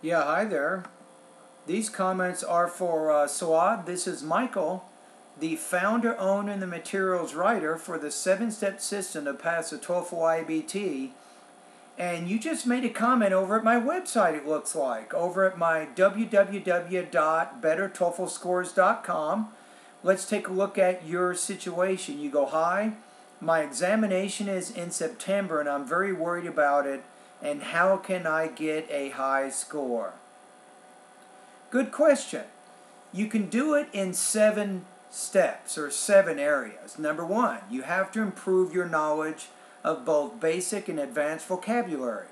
Yeah, hi there. These comments are for Saud. This is Michael, the founder, owner, and the materials writer for the 7-step system to pass the TOEFL IBT. And you just made a comment over at my website, it looks like, over at my www.bettertoeflscores.com. Let's take a look at your situation. You go, hi, my examination is in September and I'm very worried about it, and how can I get a high score? Good question. You can do it in 7 steps or 7 areas. Number 1, you have to improve your knowledge of both basic and advanced vocabulary.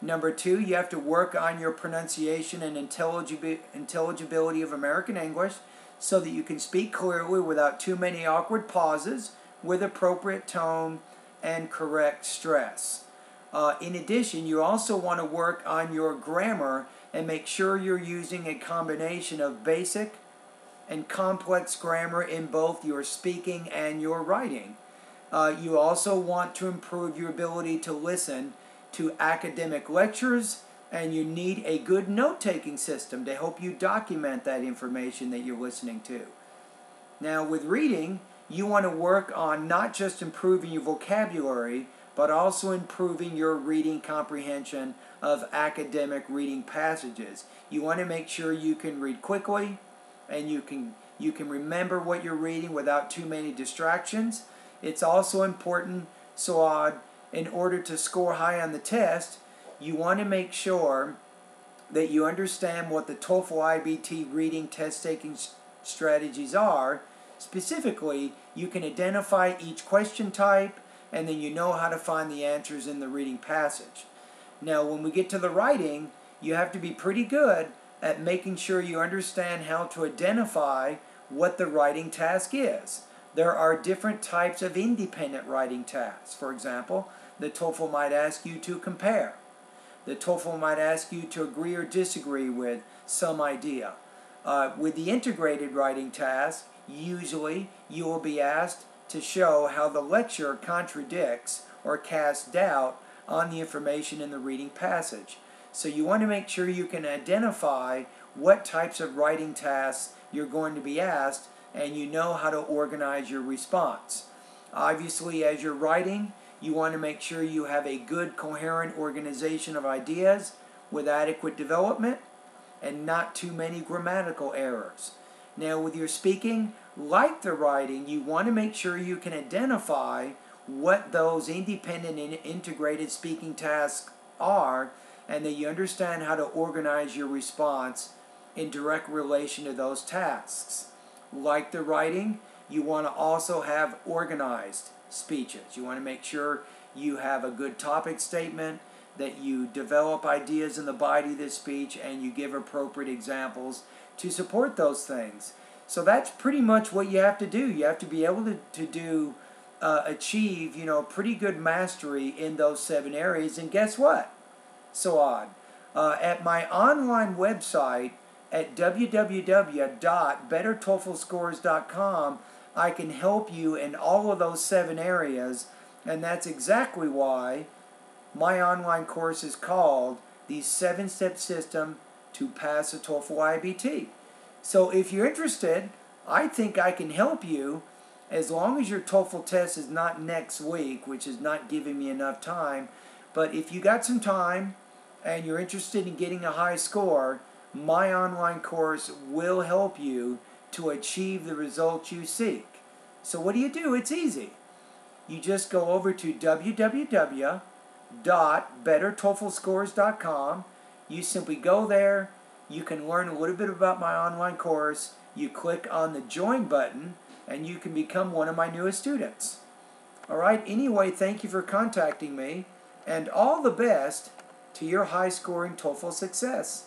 Number 2, you have to work on your pronunciation and intelligibility of American English so that you can speak clearly without too many awkward pauses, with appropriate tone and correct stress. In addition, you also want to work on your grammar and make sure you're using a combination of basic and complex grammar in both your speaking and your writing. You also want to improve your ability to listen to academic lectures, and you need a good note-taking system to help you document that information that you're listening to. Now, with reading, you want to work on not just improving your vocabulary, but also improving your reading comprehension of academic reading passages. You want to make sure you can read quickly and you can remember what you're reading without too many distractions. It's also important, Saud, in order to score high on the test, you want to make sure that you understand what the TOEFL IBT reading test-taking strategies are. Specifically, you can identify each question type, and then you know how to find the answers in the reading passage. Now, when we get to the writing, you have to be pretty good at making sure you understand how to identify what the writing task is. There are different types of independent writing tasks. For example, the TOEFL might ask you to compare. The TOEFL might ask you to agree or disagree with some idea. With the integrated writing task, usually you will be asked to show how the lecture contradicts or casts doubt on the information in the reading passage. So you want to make sure you can identify what types of writing tasks you're going to be asked, and you know how to organize your response. Obviously, as you're writing, you want to make sure you have a good, coherent organization of ideas with adequate development and not too many grammatical errors. Now, with your speaking, like the writing, you want to make sure you can identify what those independent and integrated speaking tasks are, and that you understand how to organize your response in direct relation to those tasks. Like the writing, you want to also have organized speeches. You want to make sure you have a good topic statement, that you develop ideas in the body of the speech, and you give appropriate examples to support those things. So that's pretty much what you have to do. You have to be able to achieve, pretty good mastery in those 7 areas. And guess what, Saud? At my online website at www.bettertoeflscores.com, I can help you in all of those 7 areas, and that's exactly why my online course is called the 7-Step System to Pass the TOEFL IBT. So if you're interested, I think I can help you, as long as your TOEFL test is not next week, which is not giving me enough time. But if you got some time and you're interested in getting a high score, my online course will help you to achieve the results you seek. So what do? It's easy. You just go over to www.bettertoeflscores.com. You simply go there. You can learn a little bit about my online course. You click on the join button, and you can become one of my newest students. All right, anyway, thank you for contacting me, and all the best to your high-scoring TOEFL success.